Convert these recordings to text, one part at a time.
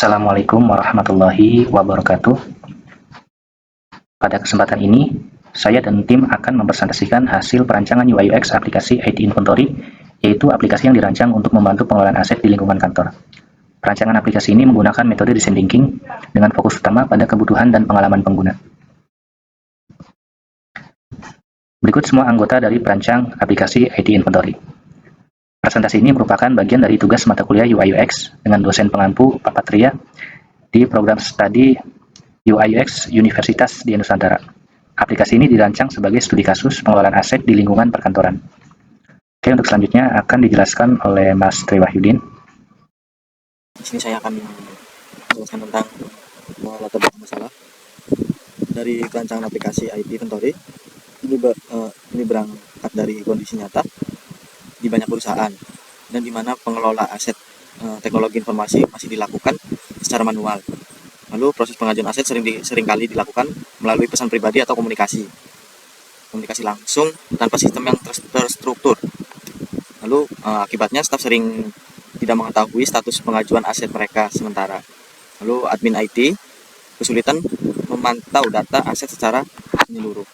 Assalamualaikum warahmatullahi wabarakatuh. Pada kesempatan ini, saya dan tim akan mempresentasikan hasil perancangan UI UX aplikasi IT Inventory, yaitu aplikasi yang dirancang untuk membantu pengelolaan aset di lingkungan kantor. Perancangan aplikasi ini menggunakan metode design thinking dengan fokus utama pada kebutuhan dan pengalaman pengguna. Berikut semua anggota dari perancang aplikasi IT Inventory. Presentasi ini merupakan bagian dari tugas mata kuliah UI UX dengan dosen pengampu Pak Patria di program studi UI UX Universitas di Nusantara. Aplikasi ini dirancang sebagai studi kasus pengelolaan aset di lingkungan perkantoran. Oke, untuk selanjutnya akan dijelaskan oleh Mas Tri Wahyudin. Di sini saya akan menjelaskan tentang latar belakang masalah dari perancangan aplikasi IT Inventory. Ini berangkat dari kondisi nyata di banyak perusahaan dan di mana pengelola aset teknologi informasi masih dilakukan secara manual. Lalu proses pengajuan aset seringkali dilakukan melalui pesan pribadi atau komunikasi langsung tanpa sistem yang terstruktur. Lalu akibatnya staf sering tidak mengetahui status pengajuan aset mereka sementara. Lalu admin IT kesulitan memantau data aset secara menyeluruh.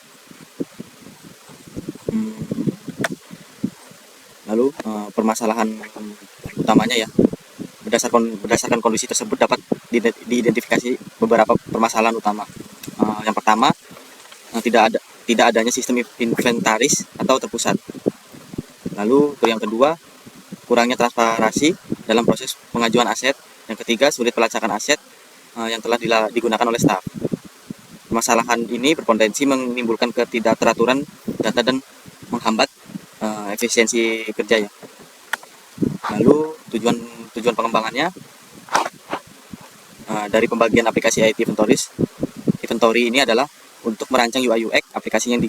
Lalu permasalahan utamanya ya, berdasarkan kondisi tersebut dapat diidentifikasi beberapa permasalahan utama. Yang pertama, tidak adanya sistem inventaris atau terpusat. Lalu yang kedua, kurangnya transparansi dalam proses pengajuan aset. Yang ketiga, sulit pelacakan aset yang telah digunakan oleh staf. Permasalahan ini berpotensi menimbulkan ketidakteraturan data dan menghambat efisiensi kerja ya. Lalu tujuan pengembangannya dari pembagian aplikasi IT Inventory ini adalah untuk merancang UI UX aplikasi yang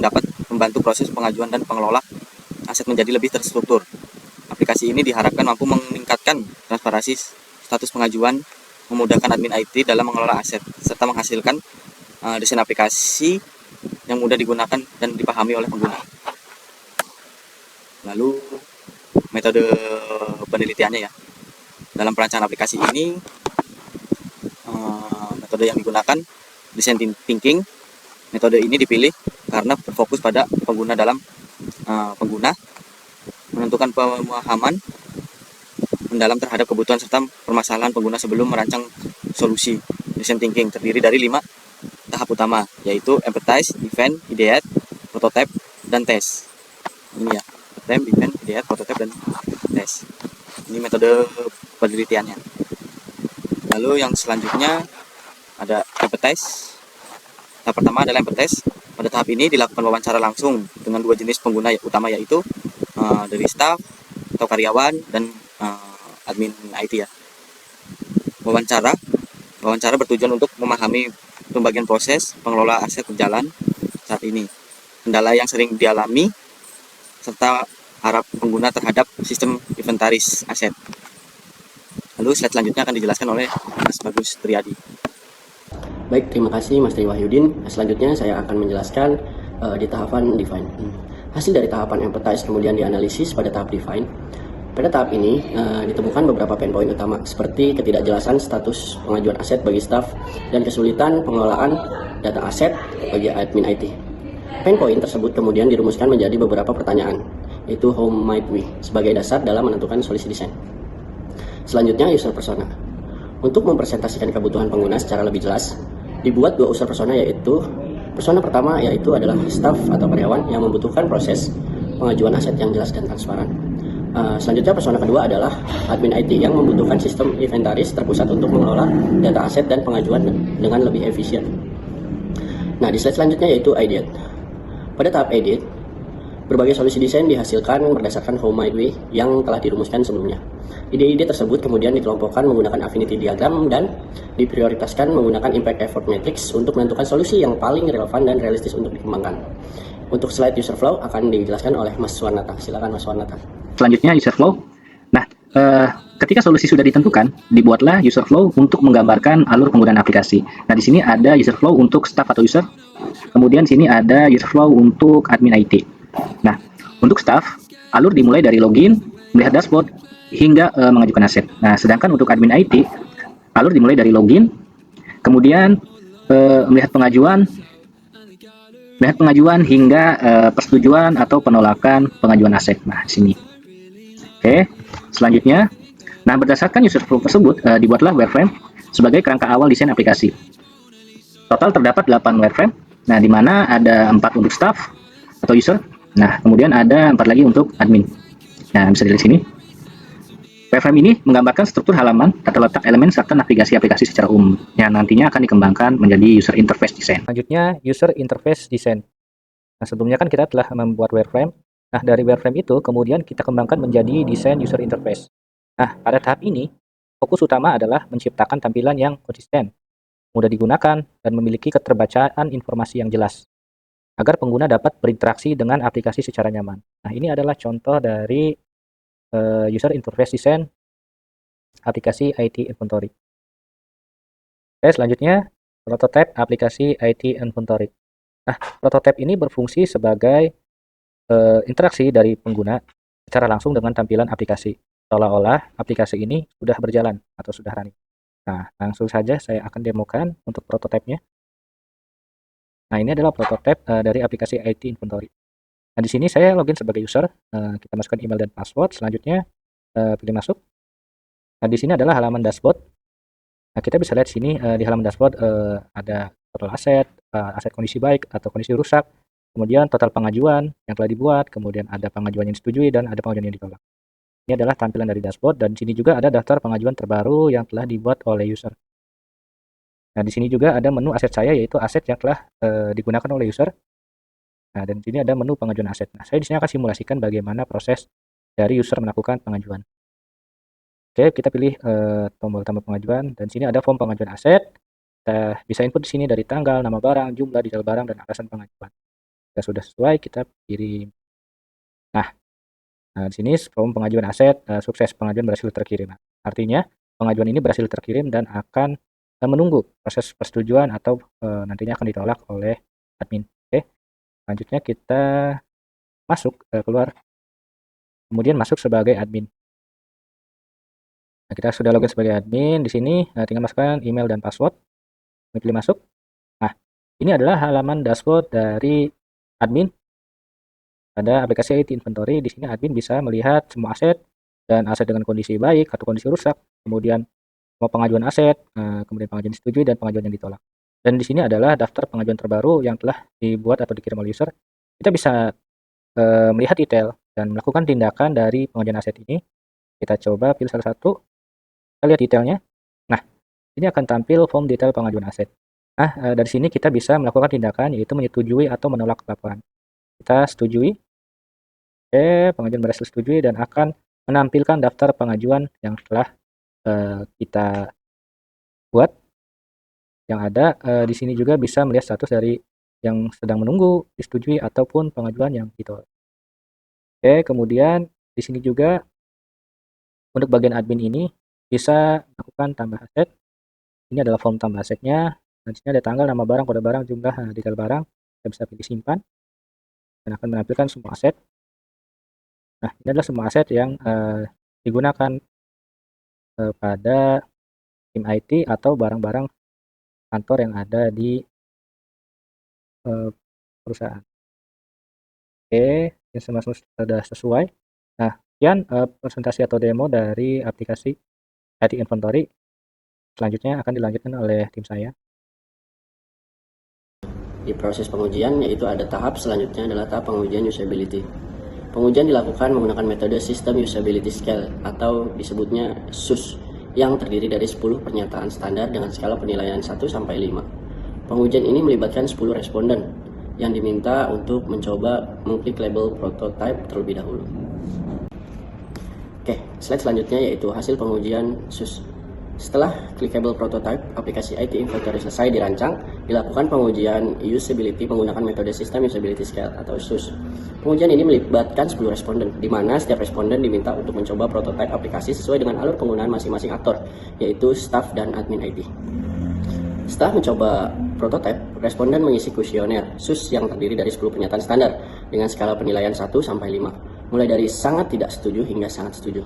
dapat membantu proses pengajuan dan pengelola aset menjadi lebih terstruktur. Aplikasi ini diharapkan mampu meningkatkan transparansi status pengajuan, memudahkan admin IT dalam mengelola aset, serta menghasilkan desain aplikasi yang mudah digunakan dan dipahami oleh pengguna. Lalu metode penelitiannya ya. Dalam perancangan aplikasi ini metode yang digunakan design thinking. Metode ini dipilih karena berfokus pada pengguna menentukan pemahaman mendalam terhadap kebutuhan serta permasalahan pengguna sebelum merancang solusi. Design thinking terdiri dari 5 tahap utama, yaitu empathize, define, ideate, prototype, dan test. Ini ya, define, ideate, prototype, dan test. Ini metode penelitiannya. Lalu yang selanjutnya ada empathize. Tahap pertama adalah empathize. Pada tahap ini dilakukan wawancara langsung dengan 2 jenis pengguna utama, yaitu dari staff atau karyawan dan admin IT ya. Wawancara bertujuan untuk memahami pembagian proses pengelola aset berjalan saat ini, kendala yang sering dialami, serta harap pengguna terhadap sistem inventaris aset. Lalu slide selanjutnya akan dijelaskan oleh Mas Bagus Triadi. Baik, terima kasih Mas Tri Wahyudin. Selanjutnya saya akan menjelaskan di tahapan define. Hasil dari tahapan empathize kemudian dianalisis pada tahap define. Pada tahap ini ditemukan beberapa pain point utama seperti ketidakjelasan status pengajuan aset bagi staf dan kesulitan pengelolaan data aset bagi admin IT. Pain point tersebut kemudian dirumuskan menjadi beberapa pertanyaan, yaitu how might we sebagai dasar dalam menentukan solusi desain. Selanjutnya user persona. Untuk mempresentasikan kebutuhan pengguna secara lebih jelas, dibuat 2 user persona, yaitu persona pertama yaitu adalah staf atau karyawan yang membutuhkan proses pengajuan aset yang jelas dan transparan. Selanjutnya persona kedua adalah admin IT yang membutuhkan sistem inventaris terpusat untuk mengelola data aset dan pengajuan dengan lebih efisien. Nah, di slide selanjutnya yaitu ideate. Pada tahap ideate, berbagai solusi desain dihasilkan berdasarkan how might we yang telah dirumuskan sebelumnya. Ide-ide tersebut kemudian dikelompokkan menggunakan affinity diagram dan diprioritaskan menggunakan impact effort matrix untuk menentukan solusi yang paling relevan dan realistis untuk dikembangkan. Untuk slide user flow akan dijelaskan oleh Mas Suwarnata. Silakan Mas Suwarnata. Selanjutnya user flow. Nah, ketika solusi sudah ditentukan, dibuatlah user flow untuk menggambarkan alur penggunaan aplikasi. Nah, di sini ada user flow untuk staff atau user. Kemudian di sini ada user flow untuk admin IT. Nah, untuk staff, alur dimulai dari login, melihat dashboard, hingga mengajukan aset. Nah, sedangkan untuk admin IT, Alur dimulai dari login, kemudian melihat pengajuan hingga persetujuan atau penolakan pengajuan aset. Nah, di sini. Oke, selanjutnya, nah berdasarkan user flow tersebut dibuatlah wireframe sebagai kerangka awal desain aplikasi. Total terdapat 8 wireframe. Nah, di mana ada 4 untuk staff atau user. Nah, kemudian ada 4 lagi untuk admin. Nah, bisa dilihat sini. Wireframe ini menggambarkan struktur halaman atau letak elemen serta navigasi aplikasi secara umum yang nantinya akan dikembangkan menjadi user interface design. Selanjutnya, user interface design. Nah, sebelumnya kan kita telah membuat wireframe. Nah, dari wireframe itu kemudian kita kembangkan menjadi desain user interface. Nah, pada tahap ini, fokus utama adalah menciptakan tampilan yang konsisten, mudah digunakan, dan memiliki keterbacaan informasi yang jelas, agar pengguna dapat berinteraksi dengan aplikasi secara nyaman. Nah, ini adalah contoh dari user interface design aplikasi IT Inventory. Oke, selanjutnya prototype aplikasi IT Inventory. Nah, prototype ini berfungsi sebagai interaksi dari pengguna secara langsung dengan tampilan aplikasi, seolah-olah aplikasi ini sudah berjalan atau sudah running. Nah, langsung saja saya akan demokan untuk prototipenya. Nah, ini adalah prototipe dari aplikasi IT Inventory. Nah, di sini saya login sebagai user, kita masukkan email dan password, selanjutnya pilih masuk. Nah, di sini adalah halaman dashboard. Nah, kita bisa lihat sini di halaman dashboard ada total aset, aset kondisi baik atau kondisi rusak, kemudian total pengajuan yang telah dibuat, kemudian ada pengajuan yang disetujui dan ada pengajuan yang ditolak. Ini adalah tampilan dari dashboard, dan di sini juga ada daftar pengajuan terbaru yang telah dibuat oleh user. Nah, di sini juga ada menu aset saya, yaitu aset yang telah digunakan oleh user. Nah, dan di sini ada menu pengajuan aset. Nah, saya di sini akan simulasikan bagaimana proses dari user melakukan pengajuan. Oke, kita pilih tombol tambah pengajuan, dan di sini ada form pengajuan aset. Kita bisa input di sini dari tanggal, nama barang, jumlah, detail barang, dan alasan pengajuan. Jika sudah sesuai, kita kirim. Nah, di sini form pengajuan aset sukses, pengajuan berhasil terkirim. Artinya, pengajuan ini berhasil terkirim dan akan menunggu proses persetujuan atau nantinya akan ditolak oleh admin. Oke, selanjutnya kita masuk keluar, kemudian masuk sebagai admin. Nah, kita sudah login sebagai admin. Di sini tinggal masukkan email dan password. Pilih masuk. Nah, ini adalah halaman dashboard dari admin pada aplikasi IT Inventory. Di sini admin bisa melihat semua aset dan aset dengan kondisi baik atau kondisi rusak, kemudian semua pengajuan aset, kemudian pengajuan disetujui dan pengajuan yang ditolak. Dan di sini adalah daftar pengajuan terbaru yang telah dibuat atau dikirim oleh user. Kita bisa melihat detail dan melakukan tindakan dari pengajuan aset ini. Kita coba pilih salah satu. Kita lihat detailnya. Nah, ini akan tampil form detail pengajuan aset. Nah, dari sini kita bisa melakukan tindakan, yaitu menyetujui atau menolak laporan. Kita setujui. Oke, pengajuan berhasil setujui dan akan menampilkan daftar pengajuan yang telah kita buat. Yang ada di sini juga bisa melihat status dari yang sedang menunggu, disetujui, ataupun pengajuan yang ditolak. Oke, kemudian di sini juga untuk bagian admin ini bisa melakukan tambah aset. Ini adalah form tambah asetnya. Dan di sini ada tanggal, nama barang, kode barang, jumlah, detail barang. Kita bisa pilih simpan dan akan menampilkan semua aset. Nah, ini adalah semua aset yang digunakan pada tim IT atau barang-barang kantor yang ada di perusahaan. Oke, ini semua sudah sesuai. Nah, sekian presentasi atau demo dari aplikasi IT Inventory. Selanjutnya akan dilanjutkan oleh tim saya. Di proses pengujian, yaitu ada tahap selanjutnya adalah tahap pengujian usability. Pengujian dilakukan menggunakan metode System Usability Scale atau disebutnya SUS yang terdiri dari 10 pernyataan standar dengan skala penilaian 1 sampai 5. Pengujian ini melibatkan 10 responden yang diminta untuk mencoba mengklik label prototype terlebih dahulu. Oke, slide selanjutnya yaitu hasil pengujian SUS. Setelah clickable prototype, aplikasi IT Inventory selesai dirancang, dilakukan pengujian usability menggunakan metode System Usability Scale atau SUS. Pengujian ini melibatkan 10 responden, di mana setiap responden diminta untuk mencoba prototype aplikasi sesuai dengan alur penggunaan masing-masing aktor, yaitu staff dan admin IT. Setelah mencoba prototype, responden mengisi kuesioner SUS yang terdiri dari 10 pernyataan standar dengan skala penilaian 1 sampai 5, mulai dari sangat tidak setuju hingga sangat setuju.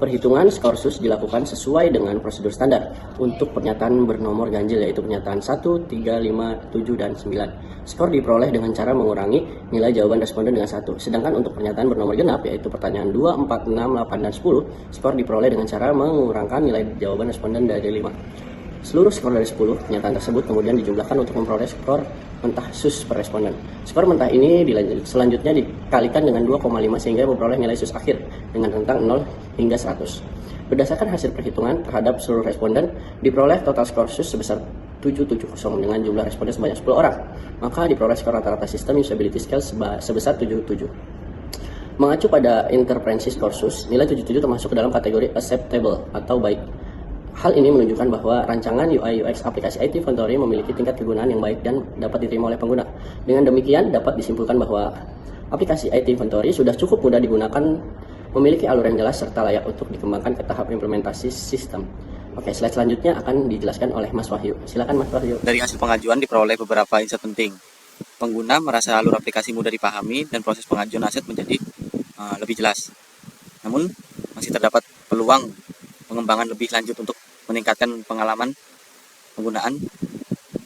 Perhitungan skor SUS dilakukan sesuai dengan prosedur standar untuk pernyataan bernomor ganjil, yaitu pernyataan 1, 3, 5, 7, dan 9. Skor diperoleh dengan cara mengurangi nilai jawaban responden dengan 1. Sedangkan untuk pernyataan bernomor genap, yaitu pertanyaan 2, 4, 6, 8, dan 10, skor diperoleh dengan cara mengurangkan nilai jawaban responden dari 5. Seluruh skor dari 10 pernyataan tersebut kemudian dijumlahkan untuk memperoleh skor mentah SUS per responden. Skor mentah ini selanjutnya dikalikan dengan 2,5 sehingga memperoleh nilai SUS akhir dengan rentang 0 hingga 100. Berdasarkan hasil perhitungan terhadap seluruh responden, diperoleh total skor SUS sebesar 770 dengan jumlah responden sebanyak 10 orang. Maka diperoleh skor rata-rata sistem usability scale sebesar 77. Mengacu pada interferensi skor SUS, nilai 77 termasuk ke dalam kategori acceptable atau baik. Hal ini menunjukkan bahwa rancangan UI UX aplikasi IT Inventory memiliki tingkat kegunaan yang baik dan dapat diterima oleh pengguna. Dengan demikian, dapat disimpulkan bahwa aplikasi IT Inventory sudah cukup mudah digunakan, memiliki alur yang jelas, serta layak untuk dikembangkan ke tahap implementasi sistem. Oke, slide selanjutnya akan dijelaskan oleh Mas Wahyu. Silakan Mas Wahyu. Dari hasil pengajuan diperoleh beberapa insight penting. Pengguna merasa alur aplikasi mudah dipahami dan proses pengajuan aset menjadi lebih jelas. Namun, masih terdapat peluang pengembangan lebih lanjut untuk meningkatkan pengalaman penggunaan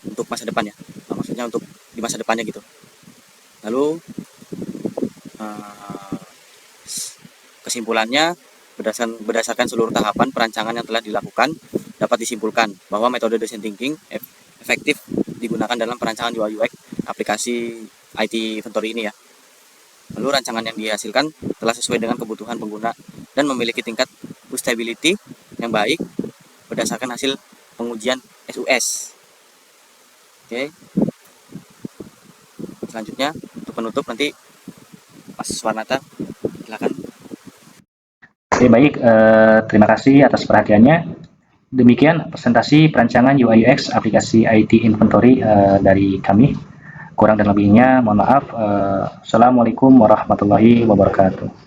untuk masa depannya. Maksudnya untuk di masa depannya gitu. Lalu kesimpulannya, berdasarkan seluruh tahapan perancangan yang telah dilakukan, dapat disimpulkan bahwa metode design thinking efektif digunakan dalam perancangan UI UX aplikasi IT Inventory ini ya. Lalu rancangan yang dihasilkan telah sesuai dengan kebutuhan pengguna dan memiliki tingkat usability yang baik berdasarkan hasil pengujian SUS. Oke. Selanjutnya untuk penutup nanti Mas Warnata, silakan. Oke, baik, terima kasih atas perhatiannya. Demikian presentasi perancangan UI UX aplikasi IT Inventory dari kami. Kurang dan lebihnya mohon maaf. Assalamualaikum warahmatullahi wabarakatuh.